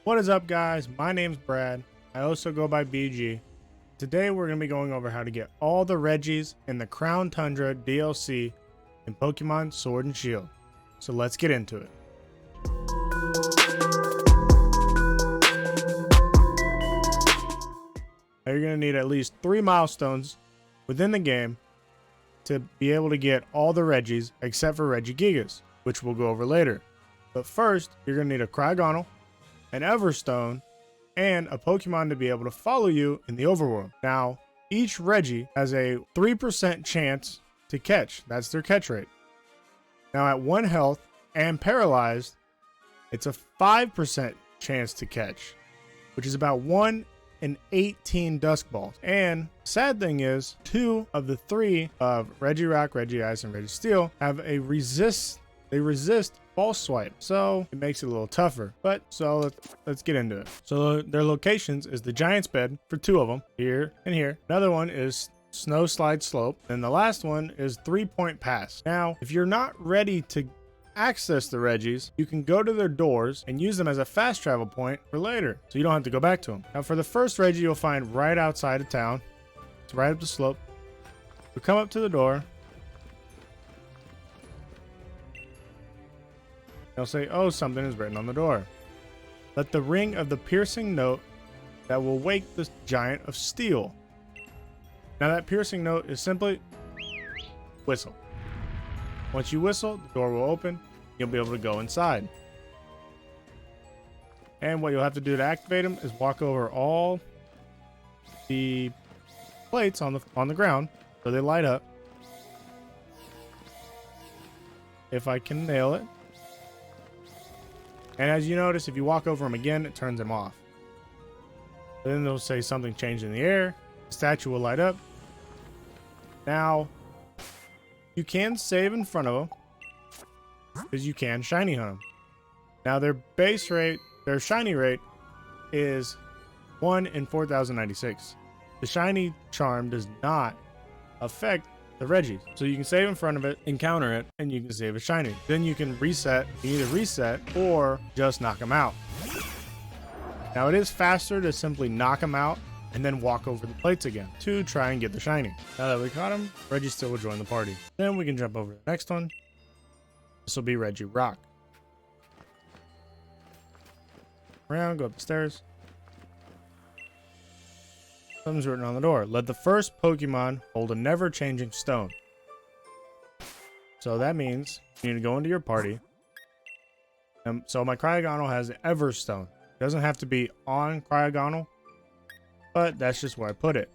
What is up, guys? My name's Brad. I also go by BG. Today we're going to be going over how to get all the Regis in the Crown Tundra DLC in Pokemon Sword and Shield. So let's get into it. Now you're going to need at least 3 milestones within the game to be able to get all the Regis except for Regigigas, which we'll go over later. But first, you're going to need a Cryogonal, an Everstone, and a Pokemon to be able to follow you in the overworld. Now, each Regi has a 3% chance to catch. That's their catch rate. Now, at 1 health and paralyzed, it's a 5% chance to catch, which is about 1 in 18 Dusk Balls. And sad thing is, 2 of the 3 of Regirock, Regice, and Regi Steel have a resist. They resist false swipe, so it makes it a little tougher. But so let's get into it. So their locations is the Giant's Bed for 2 of them, here and here. Another one is Snow Slide Slope, and the last one is 3 Point Pass. Now, if you're not ready to access the Regis, you can go to their doors and use them as a fast travel point for later, so you don't have to go back to them. Now, for the first Regi, you'll find right outside of town. It's right up the slope. You come up to the door. They'll say, oh, something is written on the door. Let the ring of the piercing note that will wake the Giant of Steel. Now that piercing note is simply whistle. Once you whistle, the door will open. You'll be able to go inside. And what you'll have to do to activate them is walk over all the plates on the ground so they light up. If I can nail it. And as you notice, if you walk over them again, it turns them off. Then they'll say something changed in the air. The statue will light up. Now, you can save in front of them because you can shiny hunt them. Now, their base rate, their shiny rate is 1 in 4,096. The shiny charm does not affect the Regis. So you can save in front of it, encounter it, and you can save a shiny. Then you can reset, either reset or just knock them out. Now it is faster to simply knock them out and then walk over the plates again to try and get the shiny. Now that we caught him, Regi Steel will join the party. Then we can jump over to the next one. This will be Regirock. Around, go up the stairs. Something's written on the door. Let the first Pokemon hold a never-changing stone. So that means you need to go into your party. So my Cryogonal has Everstone. It doesn't have to be on Cryogonal, but that's just where I put it.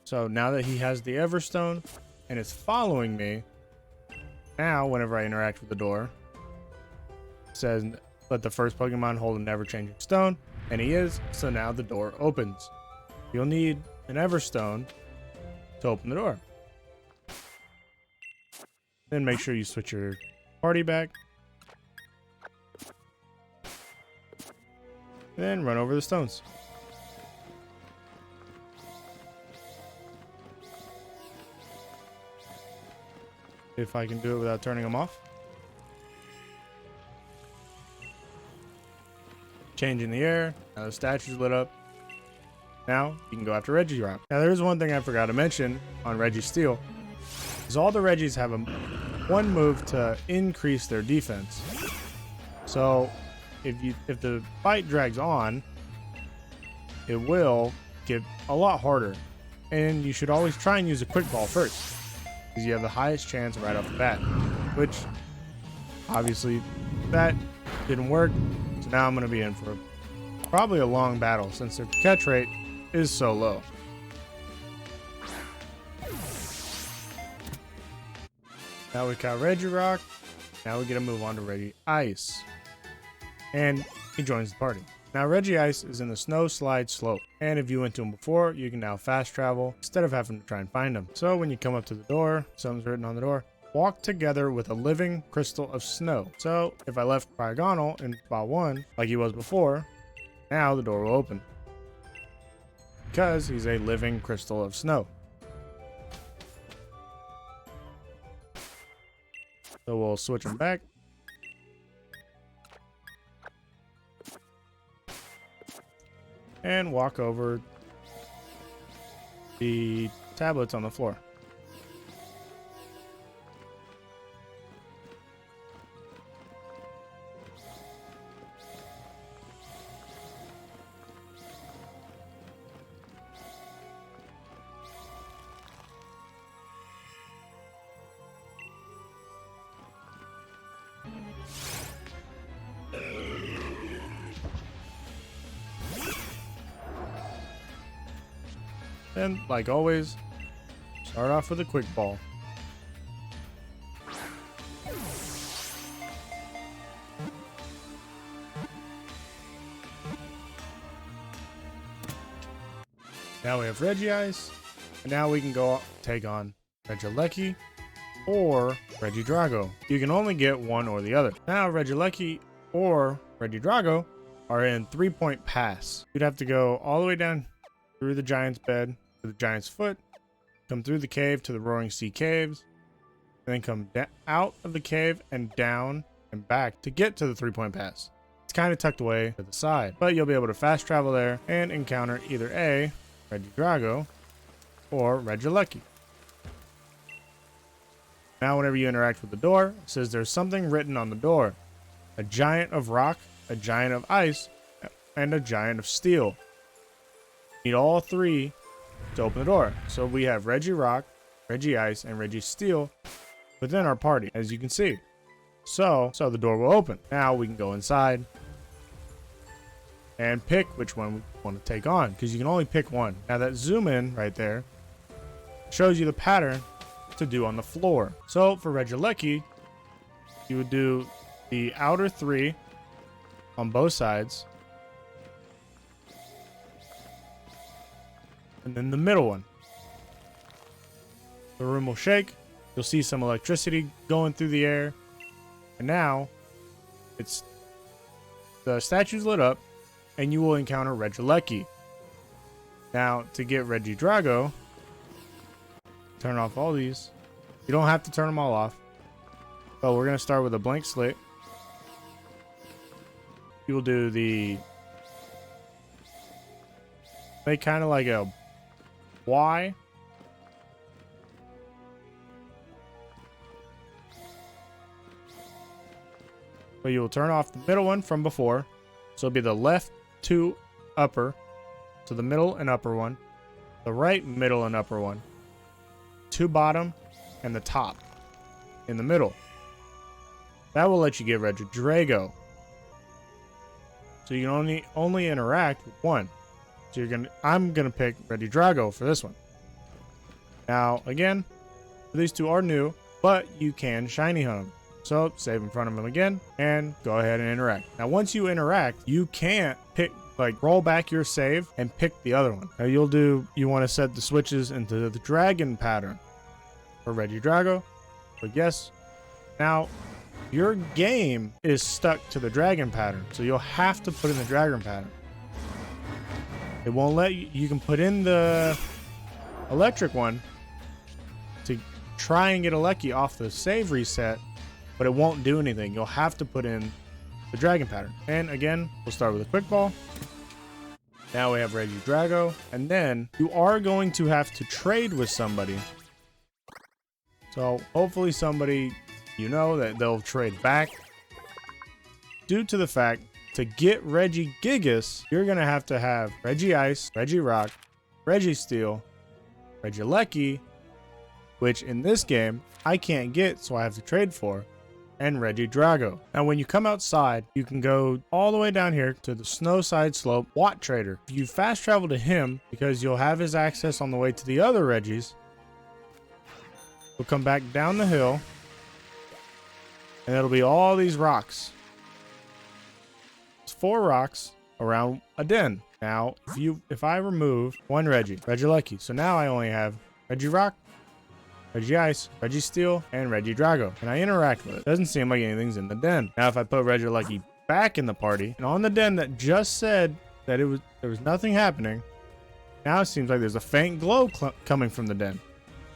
So now that he has the Everstone and it's following me, now whenever I interact with the door, it says let the first Pokemon hold a never-changing stone, and he is. So now the door opens. You'll need an Everstone to open the door. Then make sure you switch your party back. Then run over the stones. If I can do it without turning them off. Changing the air. Now the statue's lit up. Now, you can go after Regirock. Now, there's one thing I forgot to mention on Regi Steel. Is all the Regis have one move to increase their defense. So, if the fight drags on, it will get a lot harder. And you should always try and use a quick ball first, because you have the highest chance right off the bat. Which, obviously, that didn't work. So now I'm going to be in for probably a long battle, since their catch rate is so low. Now we got Regirock. Now we get to move on to Regice. And he joins the party. Now Regice is in the Snow Slide Slope. And if you went to him before, you can now fast travel instead of having to try and find him. So when you come up to the door, something's written on the door. Walk together with a living crystal of snow. So if I left Cryogonal in spot 1, like he was before, now the door will open. Because he's a living crystal of snow. So we'll switch him back. and walk over the tablets on the floor. And like always, start off with a quick ball. Now we have Regice, and now we can go take on Regirock or Regi Drago. You can only get one or the other. Now Regirock or Regi Drago are in 3-point pass. You'd have to go all the way down through the giant's bed to the giant's foot, come through the cave to the Roaring Sea Caves, and then come out of the cave and down and back to get to the 3-point pass. It's kind of tucked away to the side, but you'll be able to fast travel there and encounter either A, Regi Drago, or Regirock. Now whenever you interact with the door, it says there's something written on the door. A giant of rock, a giant of ice, and a giant of steel. You need all three to open the door. So we have Regirock, Regice, and Regi Steel within our party, as you can see. So the door will open. Now we can go inside and pick which one we want to take on, because you can only pick one. Now that zoom in right there shows you the pattern to do on the floor. So for Regirock, you would do the outer three on both sides, and then the middle one. The room will shake. You'll see some electricity going through the air, and now it's the statue's lit up, and you will encounter Regirock. Now to get Regi Drago, turn off all these. You don't have to turn them all off, but we're gonna start with a blank slate. You will do the make kind of like a Y. But you will turn off the middle one from before. So it'll be the left two upper. So the middle and upper one. The right middle and upper one. Two bottom and the top in the middle. That will let you get Regi Drago. So you can only interact with one. So I'm gonna pick Regi Drago for this one. Now again, these two are new, but you can shiny hunt them. So save in front of them again and go ahead and interact. Now once you interact, you can't pick, like roll back your save and pick the other one. Now you want to set the switches into the dragon pattern for Regi Drago. But yes, now your game is stuck to the dragon pattern, so you'll have to put in the dragon pattern. It won't let you. You can put in the electric one to try and get a Lucky off the save reset, but it won't do anything. You'll have to put in the dragon pattern. And again, we'll start with a quick ball. Now we have Regi Drago, and then you are going to have to trade with somebody. So hopefully somebody you know that they'll trade back. Due to the fact, to get Regigigas, you're going to have Regice, Regirock, Regi Steel, Regirock, which in this game I can't get, so I have to trade for, and Regi Drago. Now when you come outside, you can go all the way down here to the snow side slope Watt Trader. If you fast travel to him, because you'll have his access on the way to the other Regis, we'll come back down the hill, and it'll be all these rocks. It's 4 rocks around a den. Now, if I remove one Regirock, so now I only have Regirock, Regice, Regi Steel, and Regi Drago, and I interact with it. Doesn't seem like anything's in the den. Now, if I put Regirock back in the party, and on the den that just said that there was nothing happening, now it seems like there's a faint glow coming from the den.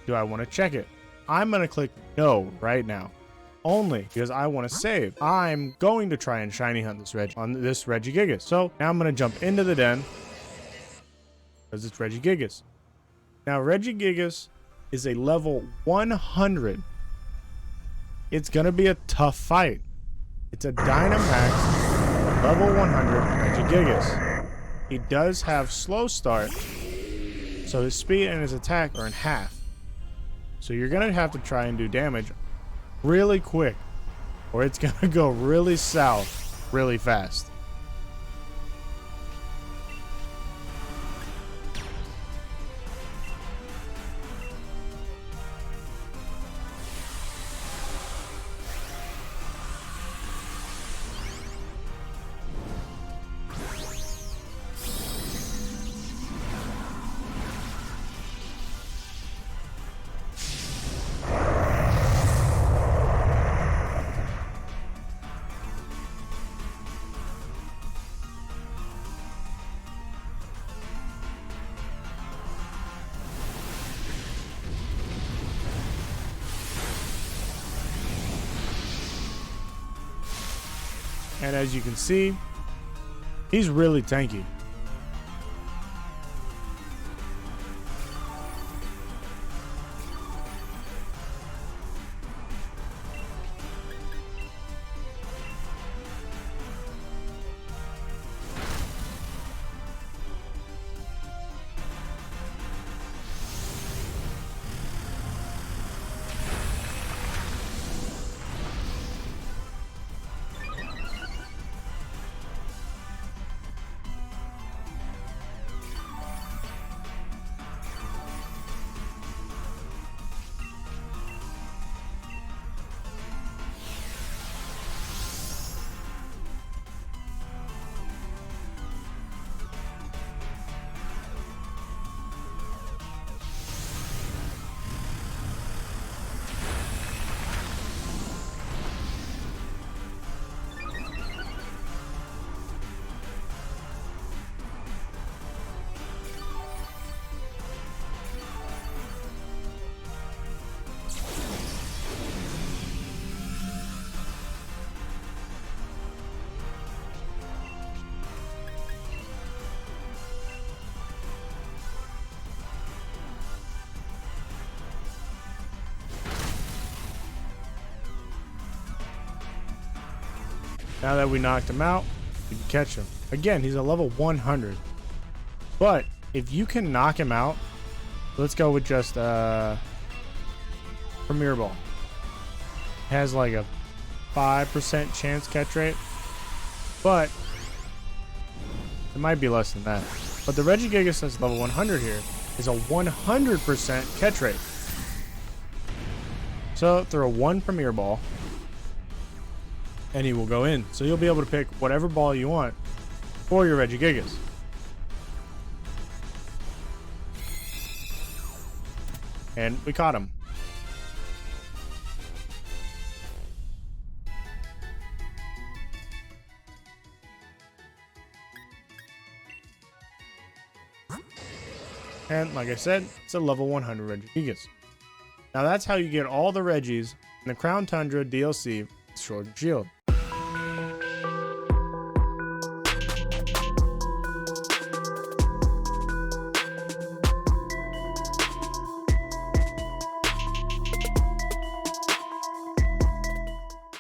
Do I want to check it? I'm gonna click no right now, only because I want to save. I'm going to try and shiny hunt this on this Regigigas. So now I'm gonna jump into the den, because it's Regigigas. Now, Regigigas is a level 100. It's going to be a tough fight. It's a Dynamax level 100 Regigigas. He does have slow start, so his speed and his attack are in half. So you're going to have to try and do damage really quick, or it's going to go really south really fast. And as you can see, he's really tanky. Now that we knocked him out, we can catch him. Again, he's a level 100. But if you can knock him out, let's go with just Premier Ball. Has like a 5% chance catch rate, but it might be less than that. But the Regigigas that's level 100 here is a 100% catch rate. So throw one Premier Ball, and he will go in. So you'll be able to pick whatever ball you want for your Regigigas. And we caught him. And like I said, it's a level 100 Regigigas. Now that's how you get all the Regis in the Crown Tundra DLC Sword and Shield.